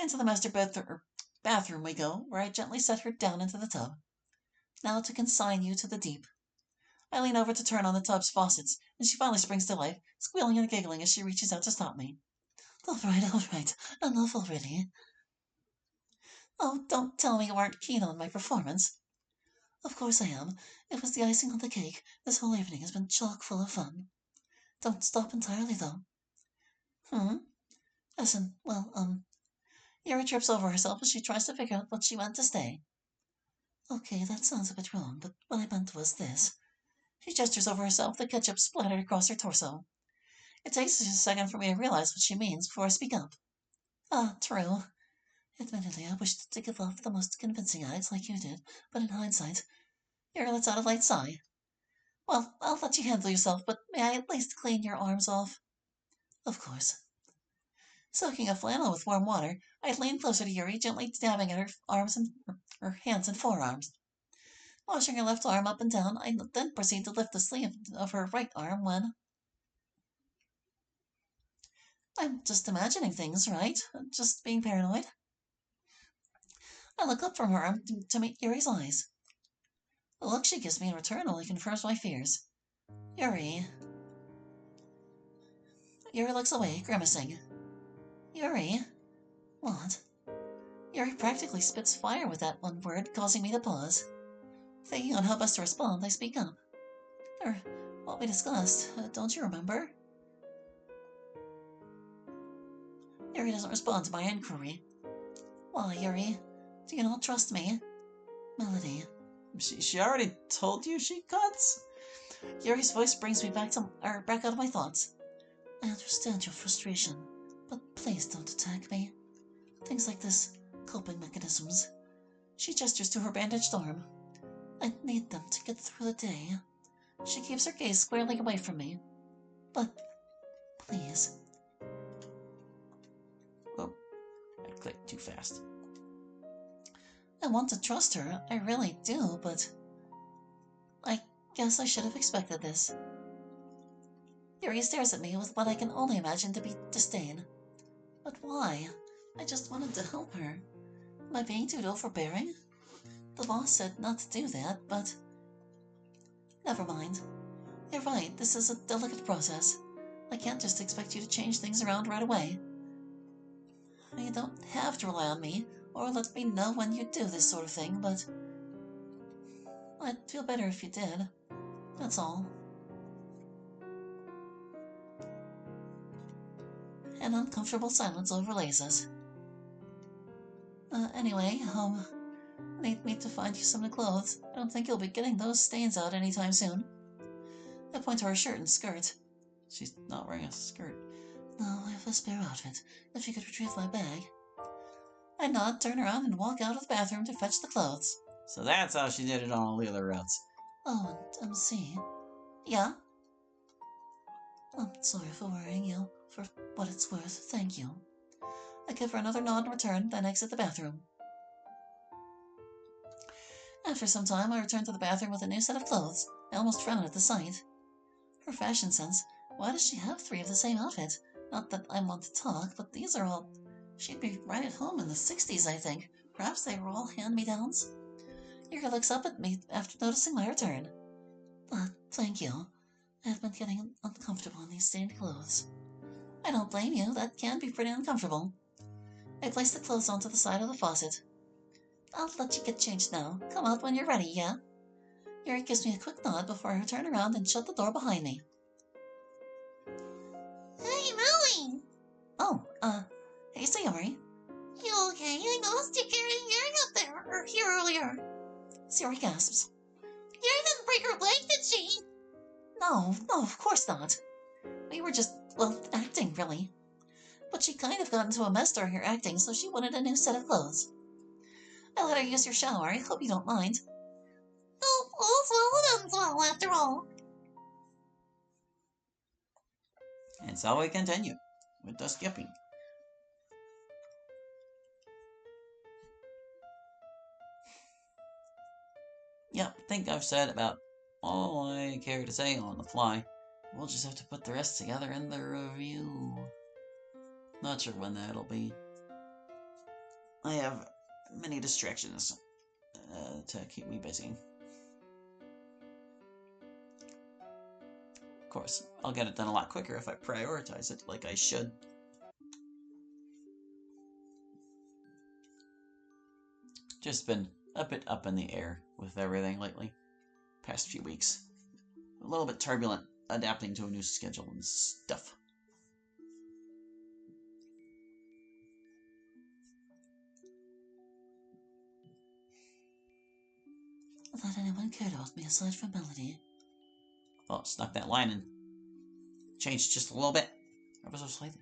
Into the master bathroom we go, where I gently set her down into the tub. Now to consign you to the deep. I lean over to turn on the tub's faucets, and she finally springs to life, squealing and giggling as she reaches out to stop me. All right, enough already. Oh, don't tell me you aren't keen on my performance. Of course I am. It was the icing on the cake. This whole evening has been chock full of fun. Don't stop entirely, though. Listen, Yuri trips over herself as she tries to figure out what she meant to say. Okay, that sounds a bit wrong, but what I meant was this. She gestures over herself, the ketchup splattered across her torso. It takes a second for me to realize what she means before I speak up. Ah, true. Admittedly, I wished to give off the most convincing acts like you did, but in hindsight, Yuri lets out a light sigh. Well, I'll let you handle yourself, but may I at least clean your arms off? Of course. Soaking a flannel with warm water, I lean closer to Yuri, gently dabbing at her arms and her hands and forearms. Washing her left arm up and down, I then proceed to lift the sleeve of her right arm when... I'm just imagining things, right? Just being paranoid. I look up from her arm to meet Yuri's eyes. The look she gives me in return only confirms my fears. Yuri looks away, grimacing. Yuri? What? Yuri practically spits fire with that one word, causing me to pause. Thinking on how best to respond, I speak up. What we discussed, don't you remember? Yuri doesn't respond to my inquiry. Why, Yuri? Do you not trust me? Melody. She already told you she cuts? Yuri's voice brings me back out of my thoughts. I understand your frustration, but please don't attack me. Things like this, coping mechanisms. She gestures to her bandaged arm. I need them to get through the day. She keeps her gaze squarely away from me. But, please. Oh, I clicked too fast. I want to trust her, I really do, but... I guess I should have expected this. Yuri stares at me with what I can only imagine to be disdain. But why? I just wanted to help her. Am I being too overbearing? The boss said not to do that, but... Never mind. You're right, this is a delicate process. I can't just expect you to change things around right away. You don't have to rely on me, or let me know when you do this sort of thing, but... I'd feel better if you did. That's all. An uncomfortable silence overlays us. Anyway, need me to find you some new clothes. I don't think you'll be getting those stains out anytime soon. I point to her shirt and skirt. She's not wearing a skirt. No, I have a spare outfit. If you could retrieve my bag. I nod, turn around, and walk out of the bathroom to fetch the clothes. So that's how she did it on all the other routes. Oh, and MC. Yeah? I'm sorry for worrying you. For what it's worth, thank you. I give her another nod in return, then exit the bathroom. After some time, I return to the bathroom with a new set of clothes. I almost frown at the sight. Her fashion sense. Why does she have 3 of the same outfit? Not that I'm one to talk, but these are all... She'd be right at home in the 60s, I think. Perhaps they were all hand-me-downs? Yuri looks up at me after noticing my return. Thank you. I have been getting uncomfortable in these stained clothes. I don't blame you. That can be pretty uncomfortable. I place the clothes onto the side of the faucet. I'll let you get changed now. Come out when you're ready, yeah? Yuri gives me a quick nod before I turn around and shut the door behind me. Hey, Molly! Oh, hey, Sayori. You okay? I noticed you carrying Yuri up there, or here earlier. Sayori gasps. Yuri didn't break her leg, did she? No, of course not. We were just, acting, really. But she kind of got into a mess during her acting, so she wanted a new set of clothes. I let her use your shower. I hope you don't mind. Oh, all's well that ends well, after all. And so we continue with the skipping. Yep, I think I've said about all I care to say on the fly. We'll just have to put the rest together in the review. Not sure when that'll be. I have many distractions to keep me busy. Of course, I'll get it done a lot quicker if I prioritize it like I should. Just been a bit up in the air with everything lately. Past few weeks. A little bit turbulent adapting to a new schedule and stuff. I thought anyone cared about me aside from Melody. Well, snuck that line in. Changed just a little bit. Ever so slightly.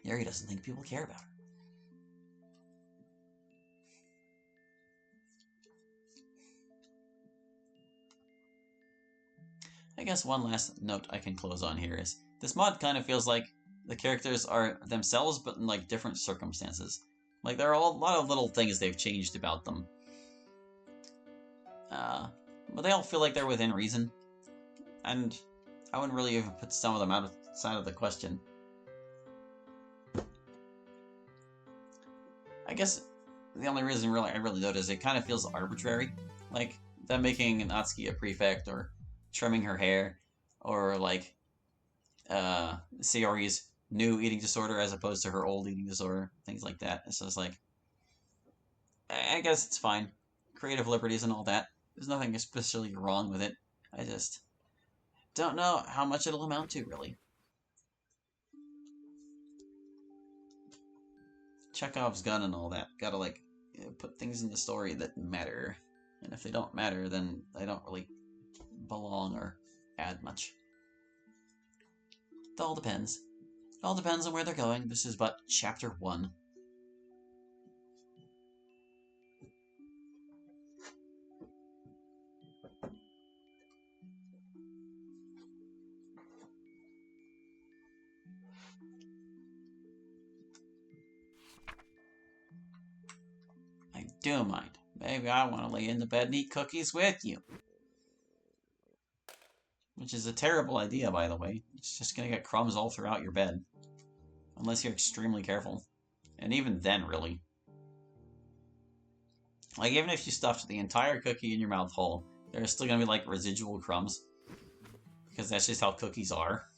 Yuri doesn't think people care about her. I guess one last note I can close on here is this mod kind of feels like the characters are themselves, but in like different circumstances. Like there are a lot of little things they've changed about them. But they all feel like they're within reason. And I wouldn't really even put some of them outside of the question. I guess the only reason I really notice it kind of feels arbitrary. Like them making Natsuki a prefect, or trimming her hair, or like Sayori's new eating disorder as opposed to her old eating disorder, things like that. It's just like, I guess it's fine. Creative liberties and all that. There's nothing especially wrong with it. I just don't know how much it'll amount to, really. Chekhov's gun and all that. Gotta, like, put things in the story that matter. And if they don't matter, then they don't really belong or add much. It all depends. It all depends on where they're going. This is but chapter 1. I do mind. Maybe I want to lay in the bed and eat cookies with you. Which is a terrible idea, by the way. It's just gonna get crumbs all throughout your bed. Unless you're extremely careful. And even then, really. Like, even if you stuffed the entire cookie in your mouth whole, there's still gonna be, like, residual crumbs. Because that's just how cookies are.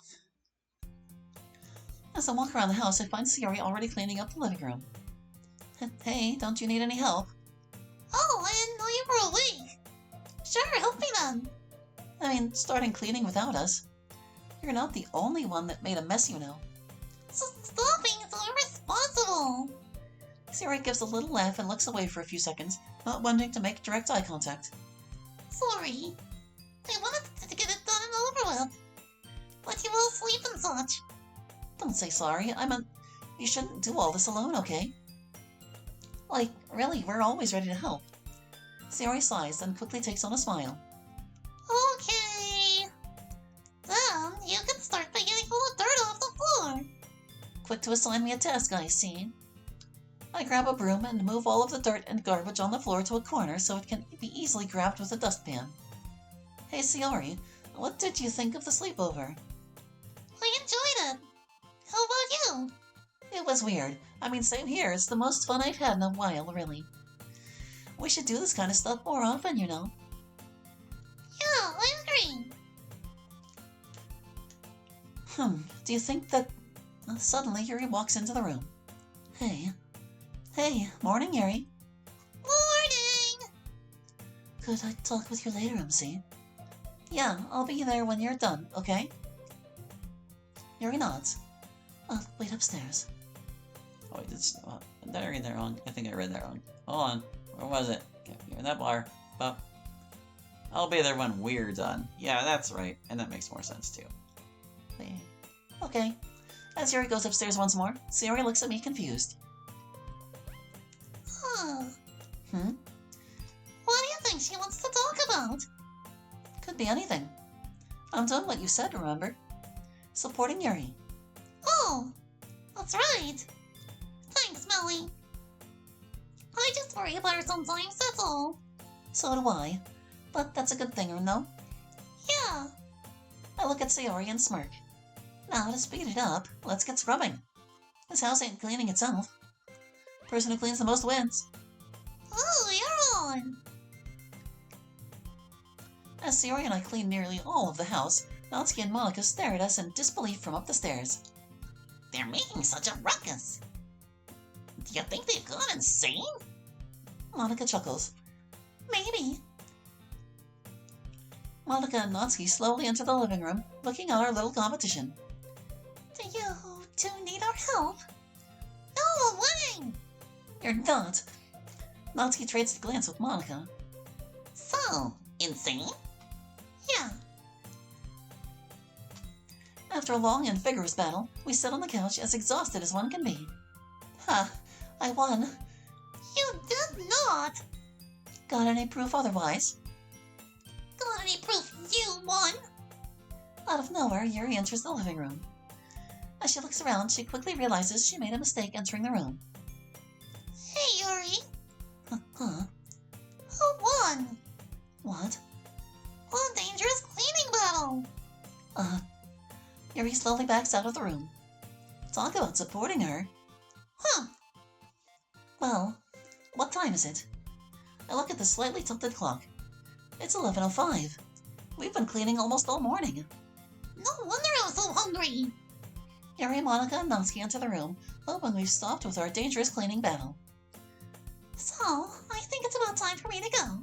As I walk around the house, I find Sayori already cleaning up the living room. Hey, don't you need any help? Oh, I didn't know you were awake. Sure, help me then. I mean, starting cleaning without us. You're not the only one that made a mess, you know. Stop being so irresponsible. Sayori gives a little laugh and looks away for a few seconds, not wanting to make direct eye contact. Sorry. I wanted to get it done and over with. Let you all sleep and such. Don't say sorry. I meant, you shouldn't do all this alone, okay? Like, really, we're always ready to help. Sayori sighs, then quickly takes on a smile. Okay. Then you can start by getting all the dirt off the floor. Quick to assign me a task, I see. I grab a broom and move all of the dirt and garbage on the floor to a corner so it can be easily grabbed with a dustpan. Hey, Sayori, what did you think of the sleepover? I enjoyed it. How about you? It was weird. I mean, same here. It's the most fun I've had in a while, really. We should do this kind of stuff more often, you know. Yeah, I agree. Do you think that... Suddenly, Yuri walks into the room. Hey. Hey, morning, Yuri. Morning! Could I talk with you later, MC? Yeah, I'll be there when you're done, okay? Yuri nods. I'll wait upstairs. Oh, wait, did I read that wrong? I think I read that wrong. Hold on. Where was it? Okay, you're in that bar. But I'll be there when we're done. Yeah, that's right. And that makes more sense, too. Okay. As Yuri goes upstairs once more, Sayori looks at me confused. Huh. Hmm? What do you think she wants to talk about? Could be anything. I'm doing what you said, remember? Supporting Yuri. Oh, that's right. Thanks, Melly. I just worry about her sometimes, that's all. So do I. But that's a good thing, no? Yeah. I look at Sayori and smirk. Now, to speed it up, let's get scrubbing. This house ain't cleaning itself. Person who cleans the most wins. Oh, you're on. As Sayori and I clean nearly all of the house, Natsuki and Monica stare at us in disbelief from up the stairs. They're making such a ruckus. Do you think they've gone insane? Monica chuckles. Maybe. Monica and Natsuki slowly enter the living room, looking at our little competition. Do you two need our help? No way! You're not. Natsuki trades a glance with Monica. So, insane? Yeah. After a long and vigorous battle, we sit on the couch as exhausted as one can be. Ha! I won. You did not! Got any proof otherwise? Got any proof you won? Out of nowhere, Yuri enters the living room. As she looks around, she quickly realizes she made a mistake entering the room. Hey, Yuri. Huh? Who won? What? A dangerous cleaning battle. Yuri slowly backs out of the room. Talk about supporting her. Huh. Well, what time is it? I look at the slightly tilted clock. It's 11:05. We've been cleaning almost all morning. No wonder I was so hungry. Yuri, Monica, and Natsuki enter the room, hoping we've stopped with our dangerous cleaning battle. So, I think it's about time for me to go.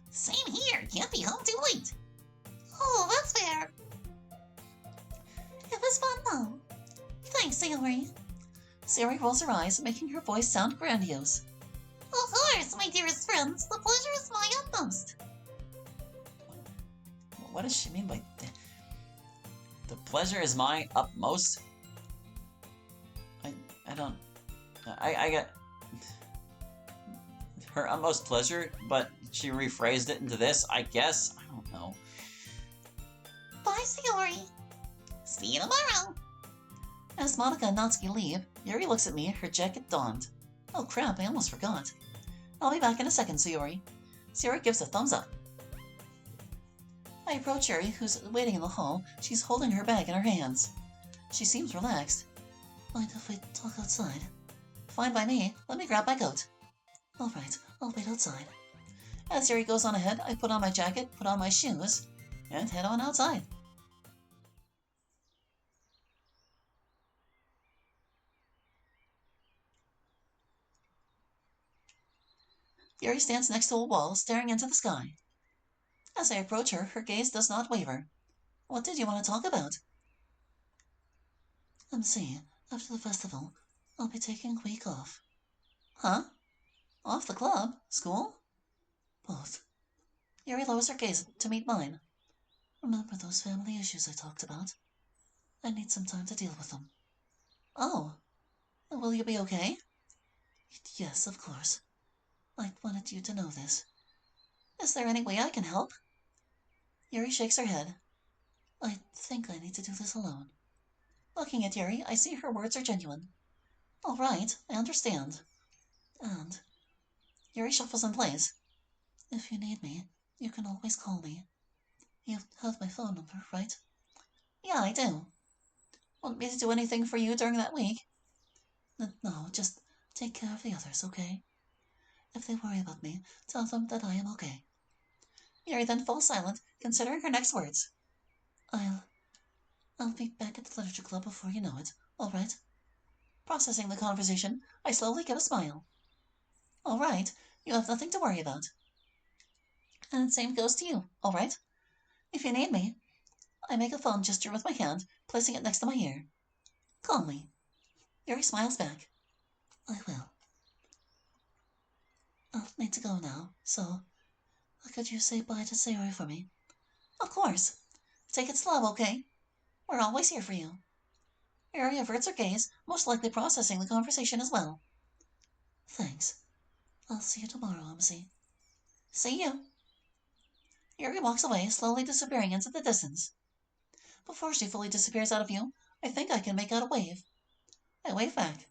Same here. Can't be home too late. Oh, that's fair. It was fun, though. Thanks, Sayori. Sayori rolls her eyes, making her voice sound grandiose. Of course, my dearest friends. The pleasure is my utmost. What does she mean by the pleasure is my utmost? I got her utmost pleasure, but she rephrased it into this, I guess. I don't know. Bye, Sayori. See you tomorrow. As Monica and Natsuki leave, Yuri looks at me, her jacket donned. Oh crap, I almost forgot. I'll be back in a second, Sayori. Sayori gives a thumbs up. I approach Yuri, who's waiting in the hall. She's holding her bag in her hands. She seems relaxed. Mind if we talk outside? Fine by me. Let me grab my coat. All right, I'll wait outside. As Yuri goes on ahead, I put on my jacket, put on my shoes, and head on outside. Yuri stands next to a wall, staring into the sky. As I approach her, her gaze does not waver. What did you want to talk about? MC, after the festival, I'll be taking a week off. Huh? Off the club? School? Both. Yuri lowers her gaze to meet mine. Remember those family issues I talked about? I need some time to deal with them. Oh. Will you be okay? Yes, of course. I wanted you to know this. Is there any way I can help? Yuri shakes her head. I think I need to do this alone. Looking at Yuri, I see her words are genuine. All right, I understand. And Yuri shuffles in place. If you need me, you can always call me. You have my phone number, right? Yeah, I do. Want me to do anything for you during that week? No, just take care of the others, okay? If they worry about me, tell them that I am okay. Yuri then falls silent, considering her next words. I'll be back at the literature club before you know it, all right? Processing the conversation, I slowly give a smile. All right, you have nothing to worry about. And same goes to you, all right? If you need me, I make a phone gesture with my hand, placing it next to my ear. Call me. Yuri smiles back. I will. I'll need to go now, so could you say bye to Sayori for me? Of course. Take it slow, okay? We're always here for you. Yuri averts her gaze, most likely processing the conversation as well. Thanks. I'll see you tomorrow, MC. See you. Yuri walks away, slowly disappearing into the distance. Before she fully disappears out of view, I think I can make out a wave. I wave back.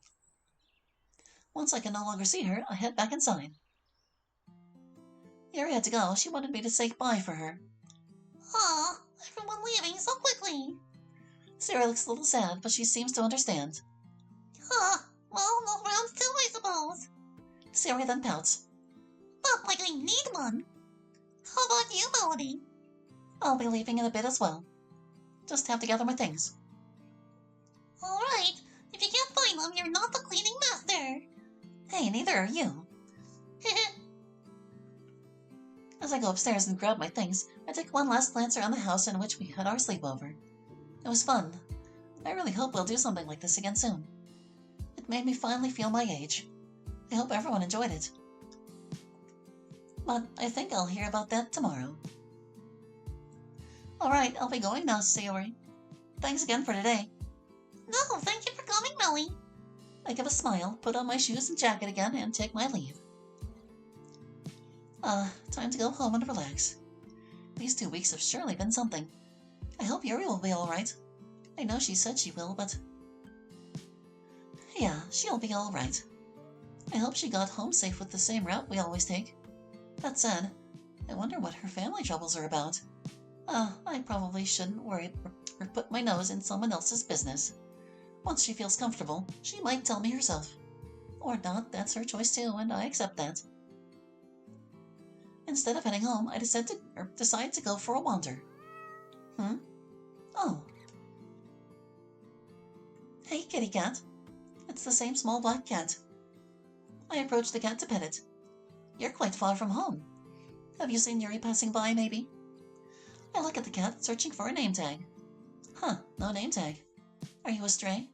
Once I can no longer see her, I head back inside. Yuri had to go. She wanted me to say bye for her. Aw, everyone leaving so quickly. Sarah looks a little sad, but she seems to understand. Well, no rounds too, I suppose. Sayori then pouts. Not like I need one. How about you, Melody? I'll be leaving in a bit as well. Just have to gather my things. Alright, if you can't find them, you're not the cleaning master. Hey, neither are you. As I go upstairs and grab my things, I take one last glance around the house in which we had our sleepover. It was fun. I really hope we'll do something like this again soon. It made me finally feel my age. I hope everyone enjoyed it. But I think I'll hear about that tomorrow. Alright, I'll be going now, Sayori. Thanks again for today. No, thank you for coming, Melly. I give a smile, put on my shoes and jacket again, and take my leave. Time to go home and relax. These 2 weeks have surely been something. I hope Yuri will be alright. I know she said she will, but... yeah, she'll be alright. I hope she got home safe with the same route we always take. That said, I wonder what her family troubles are about. I probably shouldn't worry or put my nose in someone else's business. Once she feels comfortable, she might tell me herself. Or not, that's her choice too, and I accept that. Instead of heading home, I decide to go for a wander. Oh. Hey, kitty cat. It's the same small black cat. I approach the cat to pet it. You're quite far from home. Have you seen Yuri passing by, maybe? I look at the cat, searching for a name tag. No name tag. Are you a stray?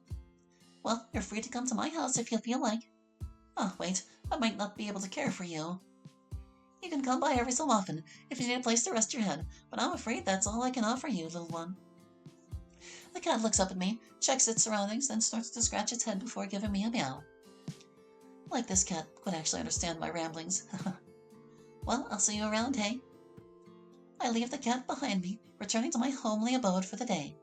Well, you're free to come to my house if you feel like. Oh, wait, I might not be able to care for you. You can come by every so often if you need a place to rest your head, but I'm afraid that's all I can offer you, little one. The cat looks up at me, checks its surroundings, then starts to scratch its head before giving me a meow. Like this cat could actually understand my ramblings. Well, I'll see you around, hey? I leave the cat behind me, returning to my homely abode for the day.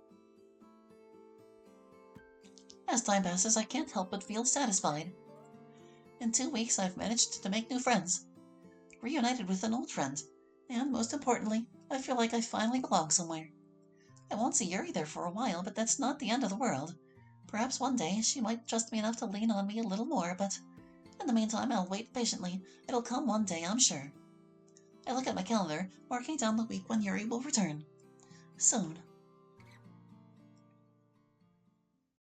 As time passes, I can't help but feel satisfied. In 2 weeks, I've managed to make new friends, reunited with an old friend, and most importantly, I feel like I finally belong somewhere. I won't see Yuri there for a while, but that's not the end of the world. Perhaps one day she might trust me enough to lean on me a little more, but in the meantime, I'll wait patiently. It'll come one day, I'm sure. I look at my calendar, marking down the week when Yuri will return. Soon.